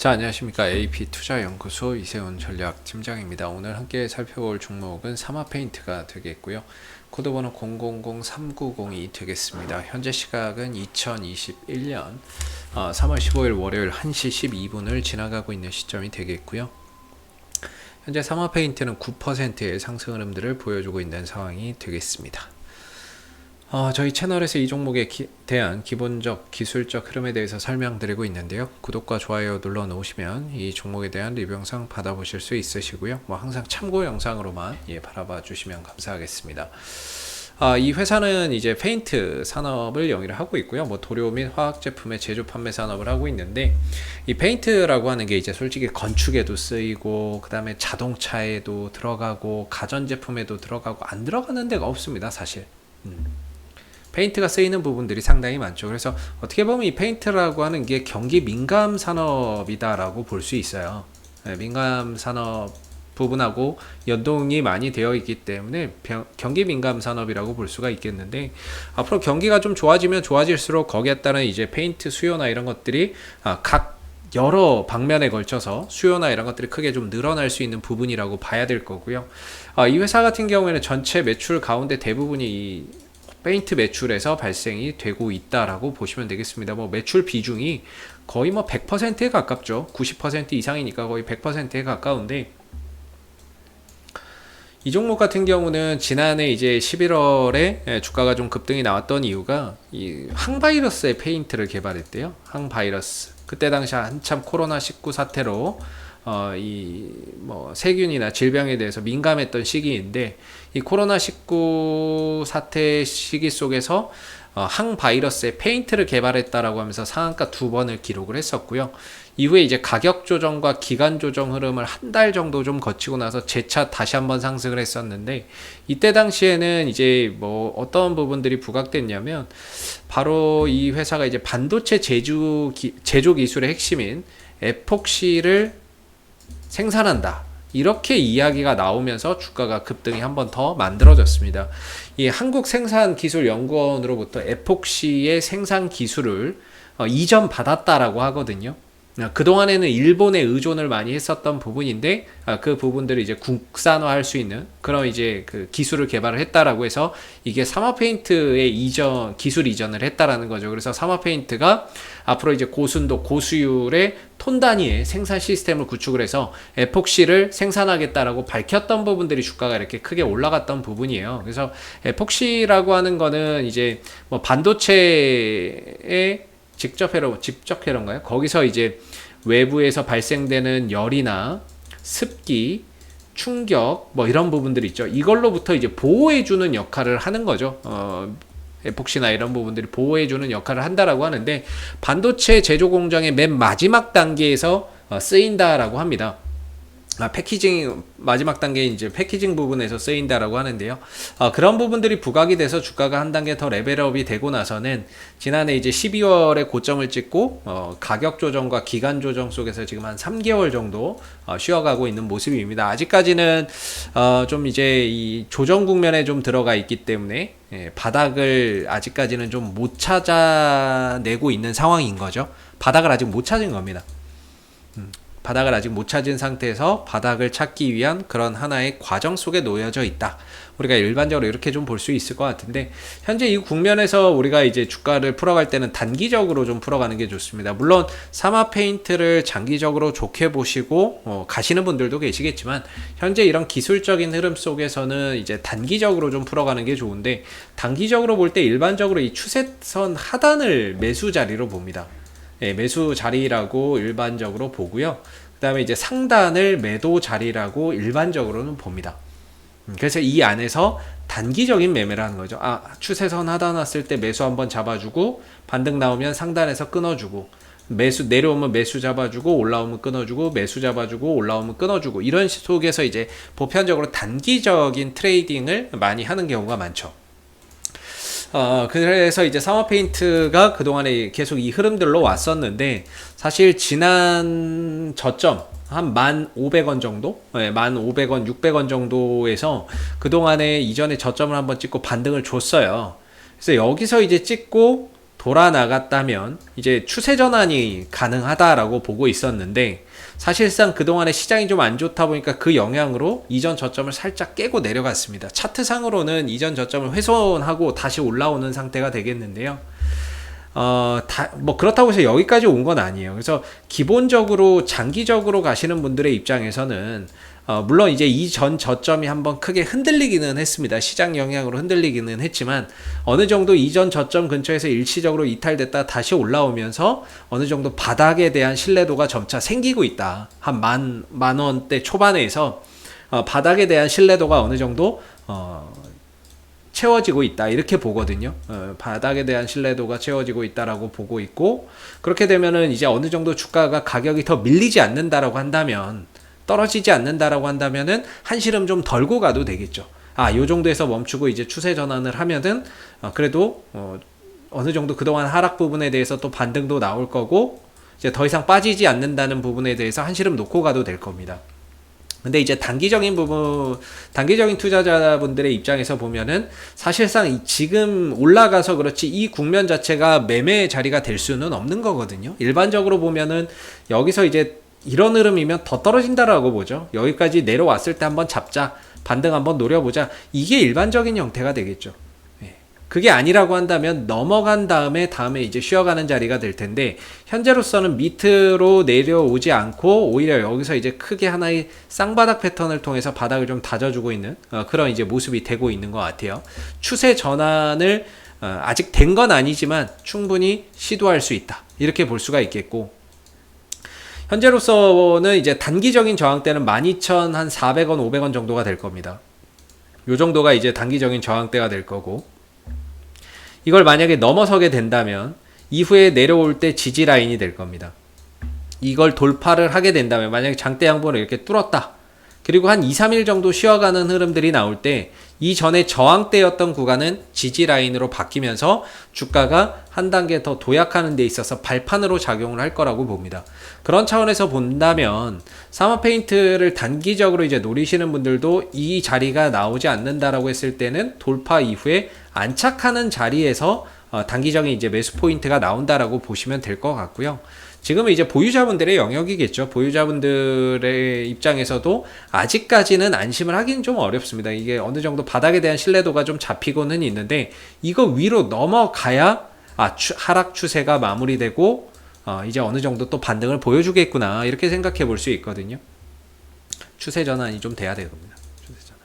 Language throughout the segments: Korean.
자, 안녕하십니까. AP투자연구소 이세훈 전략팀장입니다. 오늘 함께 살펴볼 종목은 사마페인트가 되겠고요. 코드번호 000390이 되겠습니다. 현재 시각은 2021년 3월 15일 월요일 1시 12분을 지나가고 있는 시점이 되겠고요. 현재 사마페인트는 9%의 상승 흐름들을 보여주고 있는 상황이 되겠습니다. 저희 채널에서 이 종목에 대한 기본적 기술적 흐름에 대해서 설명드리고 있는데요. 구독과 좋아요 눌러 놓으시면 이 종목에 대한 리뷰 영상 받아보실 수 있으시고요. 항상 참고 영상으로만 바라봐 주시면 감사하겠습니다. 이 회사는 이제 페인트 산업을 영위를 하고 있고요. 도료 및 화학 제품의 제조 판매 산업을 하고 있는데, 이 페인트라고 하는 게 이제 솔직히 건축에도 쓰이고, 그 다음에 자동차에도 들어가고, 가전 제품에도 들어가고, 안 들어가는 데가 없습니다, 사실. 페인트가 쓰이는 부분들이 상당히 많죠. 그래서 어떻게 보면 이 페인트라고 하는 게 경기 민감 산업이다라고 볼 수 있어요. 민감 산업 부분하고 연동이 많이 되어 있기 때문에 경기 민감 산업이라고 볼 수가 있겠는데, 앞으로 경기가 좀 좋아지면 좋아질수록 거기에 따른 이제 페인트 수요나 이런 것들이 각 여러 방면에 걸쳐서 수요나 이런 것들이 크게 좀 늘어날 수 있는 부분이라고 봐야 될 거고요. 이 회사 같은 경우에는 전체 매출 가운데 대부분이 이 페인트 매출에서 발생이 되고 있다라고 보시면 되겠습니다. 매출 비중이 거의 100%에 가깝죠. 90% 이상이니까 거의 100%에 가까운데, 이 종목 같은 경우는 지난해 이제 11월에 주가가 좀 급등이 나왔던 이유가 이 항바이러스의 페인트를 개발했대요. 항바이러스. 그때 당시 한참 코로나19 사태로 세균이나 질병에 대해서 민감했던 시기인데, 이 코로나19 사태 시기 속에서 항바이러스의 페인트를 개발했다라고 하면서 상한가 2번을 기록을 했었고요. 이후에 이제 가격 조정과 기간 조정 흐름을 한 달 정도 좀 거치고 나서 재차 다시 한번 상승을 했었는데, 이때 당시에는 이제 어떤 부분들이 부각됐냐면, 바로 이 회사가 이제 반도체 제조 기술의 핵심인 에폭시를 생산한다, 이렇게 이야기가 나오면서 주가가 급등이 한 번 더 만들어졌습니다. 이 한국생산기술연구원으로부터 에폭시의 생산 기술을 이전 받았다라고 하거든요. 그동안에는 일본에 의존을 많이 했었던 부분인데, 그 부분들을 이제 국산화할 수 있는 그런 이제 그 기술을 개발을 했다라고 해서 이게 사마페인트의 기술 이전을 했다라는 거죠. 그래서 사마페인트가 앞으로 이제 고순도 고수율의 톤 단위의 생산 시스템을 구축을 해서 에폭시를 생산하겠다라고 밝혔던 부분들이 주가가 이렇게 크게 올라갔던 부분이에요. 그래서 에폭시라고 하는 거는 이제 반도체에 직접회로인가요? 거기서 이제 외부에서 발생되는 열이나 습기, 충격, 이런 부분들이 있죠. 이걸로부터 이제 보호해주는 역할을 하는 거죠. 에폭시나 이런 부분들이 보호해주는 역할을 한다라고 하는데, 반도체 제조 공정의 맨 마지막 단계에서 쓰인다라고 합니다. 패키징 마지막 단계 이제 패키징 부분에서 쓰인다라고 하는데요. 그런 부분들이 부각이 돼서 주가가 한 단계 더 레벨업이 되고 나서는 지난해 이제 12월에 고점을 찍고 가격 조정과 기간 조정 속에서 지금 한 3개월 정도 쉬어가고 있는 모습입니다. 아직까지는 좀 이제 이 조정 국면에 좀 들어가 있기 때문에 바닥을 아직까지는 좀 못 찾아내고 있는 상황인 거죠. 바닥을 아직 못 찾은 겁니다. 바닥을 아직 못 찾은 상태에서 바닥을 찾기 위한 그런 하나의 과정 속에 놓여져 있다. 우리가 일반적으로 이렇게 좀 볼 수 있을 것 같은데, 현재 이 국면에서 우리가 이제 주가를 풀어갈 때는 단기적으로 좀 풀어가는 게 좋습니다. 물론 사마페인트를 장기적으로 좋게 보시고 가시는 분들도 계시겠지만, 현재 이런 기술적인 흐름 속에서는 이제 단기적으로 좀 풀어가는 게 좋은데, 단기적으로 볼 때 일반적으로 이 추세선 하단을 매수 자리로 봅니다. 매수 자리라고 일반적으로 보고요. 그 다음에 이제 상단을 매도 자리라고 일반적으로는 봅니다. 그래서 이 안에서 단기적인 매매를 하는 거죠. 추세선 하단 왔을 때 매수 한번 잡아주고, 반등 나오면 상단에서 끊어주고, 매수 내려오면 매수 잡아주고, 올라오면 끊어주고, 매수 잡아주고, 올라오면 끊어주고, 이런 속에서 이제 보편적으로 단기적인 트레이딩을 많이 하는 경우가 많죠. 그래서 이제 사마페인트가 그동안에 계속 이 흐름들로 왔었는데, 사실 지난 저점 한 1,500원 정도? 1,500원, 600원 정도에서 그동안에 이전에 저점을 한번 찍고 반등을 줬어요. 그래서 여기서 이제 찍고 돌아 나갔다면 이제 추세 전환이 가능하다라고 보고 있었는데, 사실상 그동안에 시장이 좀 안 좋다 보니까 그 영향으로 이전 저점을 살짝 깨고 내려갔습니다. 차트상으로는 이전 저점을 훼손하고 다시 올라오는 상태가 되겠는데요. 뭐 그렇다고 해서 여기까지 온 건 아니에요. 그래서 기본적으로 장기적으로 가시는 분들의 입장에서는 물론 이제 이전 저점이 한번 크게 흔들리기는 했습니다. 시장 영향으로 흔들리기는 했지만 어느 정도 이전 저점 근처에서 일시적으로 이탈됐다 다시 올라오면서 어느 정도 바닥에 대한 신뢰도가 점차 생기고 있다. 한 만 원대 초반에서 바닥에 대한 신뢰도가 어느 정도 채워지고 있다, 이렇게 보거든요. 바닥에 대한 신뢰도가 채워지고 있다라고 보고 있고, 그렇게 되면은 이제 어느 정도 주가가 가격이 더 밀리지 않는다라고 한다면, 떨어지지 않는다라고 한다면은 한시름 좀 덜고 가도 되겠죠. 요 정도에서 멈추고 이제 추세 전환을 하면은 그래도 어느 정도 그동안 하락 부분에 대해서 또 반등도 나올 거고, 이제 더 이상 빠지지 않는다는 부분에 대해서 한시름 놓고 가도 될 겁니다. 근데 이제 단기적인 투자자분들의 입장에서 보면은 사실상 지금 올라가서 그렇지 이 국면 자체가 매매 자리가 될 수는 없는 거거든요. 일반적으로 보면은 여기서 이제 이런 흐름이면 더 떨어진다라고 보죠. 여기까지 내려왔을 때 한번 잡자, 반등 한번 노려보자, 이게 일반적인 형태가 되겠죠. 그게 아니라고 한다면 넘어간 다음에 이제 쉬어가는 자리가 될 텐데, 현재로서는 밑으로 내려오지 않고 오히려 여기서 이제 크게 하나의 쌍바닥 패턴을 통해서 바닥을 좀 다져주고 있는 그런 이제 모습이 되고 있는 것 같아요. 추세 전환을 아직 된 건 아니지만 충분히 시도할 수 있다, 이렇게 볼 수가 있겠고, 현재로서는 이제 단기적인 저항대는 12,400원, 500원 정도가 될 겁니다. 요 정도가 이제 단기적인 저항대가 될 거고, 이걸 만약에 넘어서게 된다면 이후에 내려올 때 지지 라인이 될 겁니다. 이걸 돌파를 하게 된다면, 만약에 장대 양봉을 이렇게 뚫었다, 그리고 한 2, 3일 정도 쉬어가는 흐름들이 나올 때 이전에 저항대였던 구간은 지지 라인으로 바뀌면서 주가가 한 단계 더 도약하는 데 있어서 발판으로 작용을 할 거라고 봅니다. 그런 차원에서 본다면 사모페인트를 단기적으로 이제 노리시는 분들도 이 자리가 나오지 않는다라고 했을 때는 돌파 이후에 안착하는 자리에서 단기적인 이제 매수 포인트가 나온다라고 보시면 될 것 같고요. 지금은 이제 보유자분들의 영역이겠죠. 보유자분들의 입장에서도 아직까지는 안심을 하기는 좀 어렵습니다. 이게 어느 정도 바닥에 대한 신뢰도가 좀 잡히고는 있는데, 이거 위로 넘어가야 하락 추세가 마무리되고 이제 어느 정도 또 반등을 보여주겠구나, 이렇게 생각해 볼 수 있거든요. 추세 전환이 좀 돼야 됩니다. 추세 전환.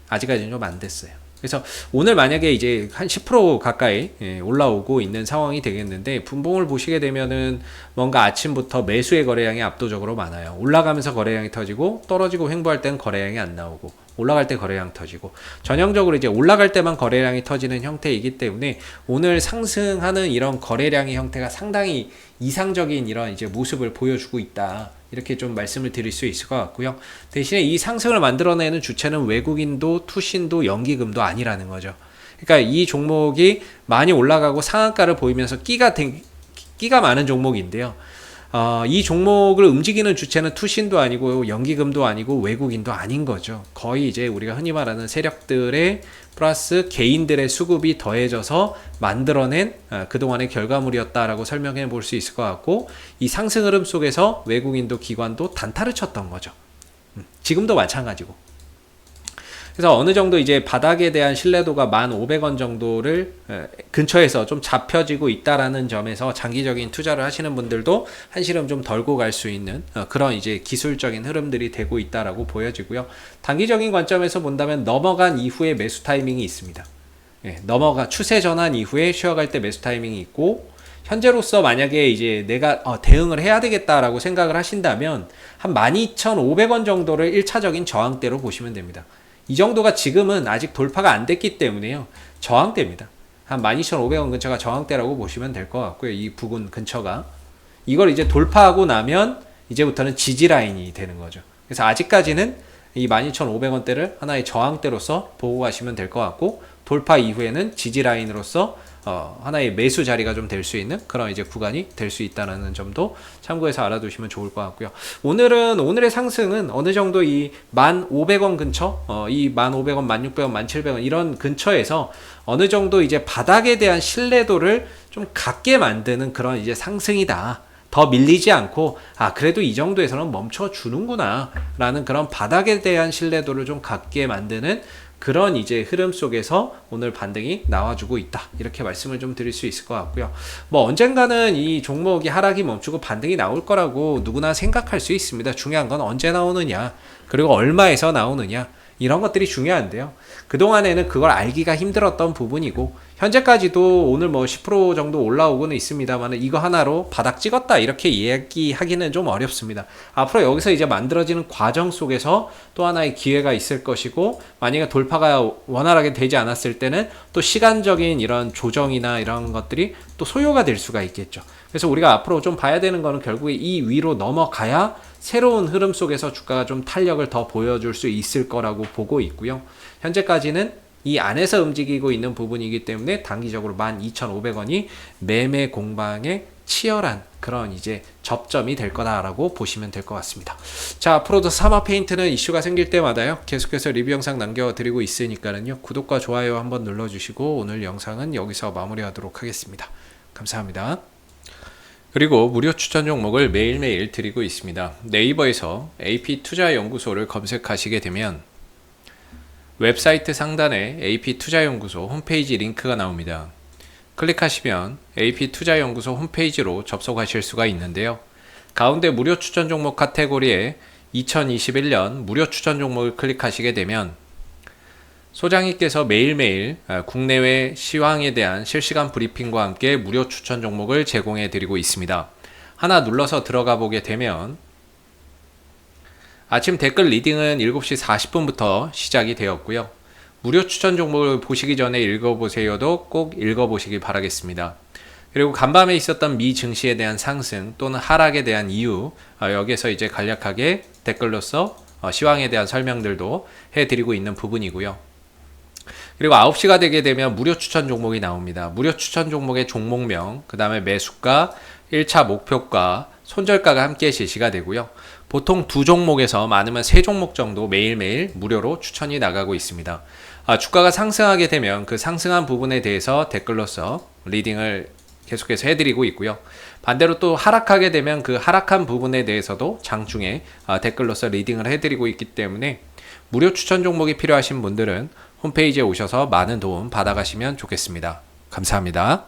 아직까지는 좀 안 됐어요. 그래서 오늘 만약에 이제 한 10% 가까이 올라오고 있는 상황이 되겠는데, 분봉을 보시게 되면은 뭔가 아침부터 매수의 거래량이 압도적으로 많아요. 올라가면서 거래량이 터지고, 떨어지고 횡보할 때는 거래량이 안 나오고, 올라갈 때 거래량 터지고, 전형적으로 이제 올라갈 때만 거래량이 터지는 형태이기 때문에 오늘 상승하는 이런 거래량의 형태가 상당히 이상적인 이런 이제 모습을 보여주고 있다, 이렇게 좀 말씀을 드릴 수 있을 것 같고요. 대신에 이 상승을 만들어내는 주체는 외국인도 투신도 연기금도 아니라는 거죠. 그러니까 이 종목이 많이 올라가고 상한가를 보이면서 끼가 많은 종목인데요. 이 종목을 움직이는 주체는 투신도 아니고 연기금도 아니고 외국인도 아닌 거죠. 거의 이제 우리가 흔히 말하는 세력들의 플러스 개인들의 수급이 더해져서 만들어낸 그동안의 결과물이었다라고 설명해 볼 수 있을 것 같고, 이 상승 흐름 속에서 외국인도 기관도 단타를 쳤던 거죠. 지금도 마찬가지고. 그래서 어느 정도 이제 바닥에 대한 신뢰도가 1,500원 정도를 근처에서 좀 잡혀지고 있다라는 점에서 장기적인 투자를 하시는 분들도 한시름 좀 덜고 갈 수 있는 그런 이제 기술적인 흐름들이 되고 있다라고 보여지고요. 단기적인 관점에서 본다면 넘어간 이후에 매수 타이밍이 있습니다. 추세 전환 이후에 쉬어갈 때 매수 타이밍이 있고, 현재로서 만약에 이제 내가 대응을 해야 되겠다라고 생각을 하신다면 한 12,500원 정도를 1차적인 저항대로 보시면 됩니다. 이 정도가 지금은 아직 돌파가 안 됐기 때문에요, 저항대입니다. 한 12,500원 근처가 저항대라고 보시면 될 것 같고요. 이 부근 근처가, 이걸 이제 돌파하고 나면 이제부터는 지지 라인이 되는 거죠. 그래서 아직까지는 이 12,500원대를 하나의 저항대로서 보고 가시면 될 것 같고, 돌파 이후에는 지지 라인으로서 하나의 매수 자리가 좀 될 수 있는 그런 이제 구간이 될 수 있다는 점도 참고해서 알아두시면 좋을 것 같고요. 오늘의 상승은 어느 정도 이 1,500원 근처, 이 1,500원, 1,600원, 1,700원 이런 근처에서 어느 정도 이제 바닥에 대한 신뢰도를 좀 갖게 만드는 그런 이제 상승이다. 더 밀리지 않고 그래도 이 정도에서는 멈춰 주는구나 라는 그런 바닥에 대한 신뢰도를 좀 갖게 만드는 그런 이제 흐름 속에서 오늘 반등이 나와주고 있다 이렇게 말씀을 좀 드릴 수 있을 것 같고요. 뭐 언젠가는 이 종목이 하락이 멈추고 반등이 나올 거라고 누구나 생각할 수 있습니다. 중요한 건 언제 나오느냐 그리고 얼마에서 나오느냐 이런 것들이 중요한데요. 그동안에는 그걸 알기가 힘들었던 부분이고 현재까지도 오늘 뭐 10% 정도 올라오고는 있습니다만 이거 하나로 바닥 찍었다 이렇게 이야기하기는 좀 어렵습니다. 앞으로 여기서 이제 만들어지는 과정 속에서 또 하나의 기회가 있을 것이고 만약에 돌파가 원활하게 되지 않았을 때는 또 시간적인 이런 조정이나 이런 것들이 또 소요가 될 수가 있겠죠. 그래서 우리가 앞으로 좀 봐야 되는 거는 결국에 이 위로 넘어가야 새로운 흐름 속에서 주가가 좀 탄력을 더 보여줄 수 있을 거라고 보고 있고요. 현재까지는 이 안에서 움직이고 있는 부분이기 때문에 단기적으로 12,500원이 매매 공방에 치열한 그런 이제 접점이 될 거다라고 보시면 될 것 같습니다. 자, 앞으로도 사마 페인트는 이슈가 생길 때마다요 계속해서 리뷰 영상 남겨드리고 있으니까는요 구독과 좋아요 한번 눌러주시고 오늘 영상은 여기서 마무리하도록 하겠습니다. 감사합니다. 그리고 무료 추천 종목을 매일매일 드리고 있습니다. 네이버에서 AP투자연구소를 검색하시게 되면 웹사이트 상단에 AP투자연구소 홈페이지 링크가 나옵니다. 클릭하시면 AP투자연구소 홈페이지로 접속하실 수가 있는데요. 가운데 무료 추천 종목 카테고리에 2021년 무료 추천 종목을 클릭하시게 되면 소장님께서 매일매일 국내외 시황에 대한 실시간 브리핑과 함께 무료 추천 종목을 제공해 드리고 있습니다. 하나 눌러서 들어가 보게 되면 아침 댓글 리딩은 7시 40분부터 시작이 되었고요. 무료 추천 종목을 보시기 전에 읽어보세요도 꼭 읽어보시기 바라겠습니다. 그리고 간밤에 있었던 미 증시에 대한 상승 또는 하락에 대한 이유 여기에서 이제 간략하게 댓글로서 시황에 대한 설명들도 해드리고 있는 부분이고요. 그리고 9시가 되게 되면 무료 추천 종목이 나옵니다. 무료 추천 종목의 종목명, 그 다음에 매수가, 1차 목표가, 손절가가 함께 제시가 되고요. 보통 2종목에서 많으면 3종목 정도 매일매일 무료로 추천이 나가고 있습니다. 주가가 상승하게 되면 그 상승한 부분에 대해서 댓글로서 리딩을 계속해서 해드리고 있고요. 반대로 또 하락하게 되면 그 하락한 부분에 대해서도 장중에 댓글로서 리딩을 해드리고 있기 때문에 무료 추천 종목이 필요하신 분들은 홈페이지에 오셔서 많은 도움 받아가시면 좋겠습니다. 감사합니다.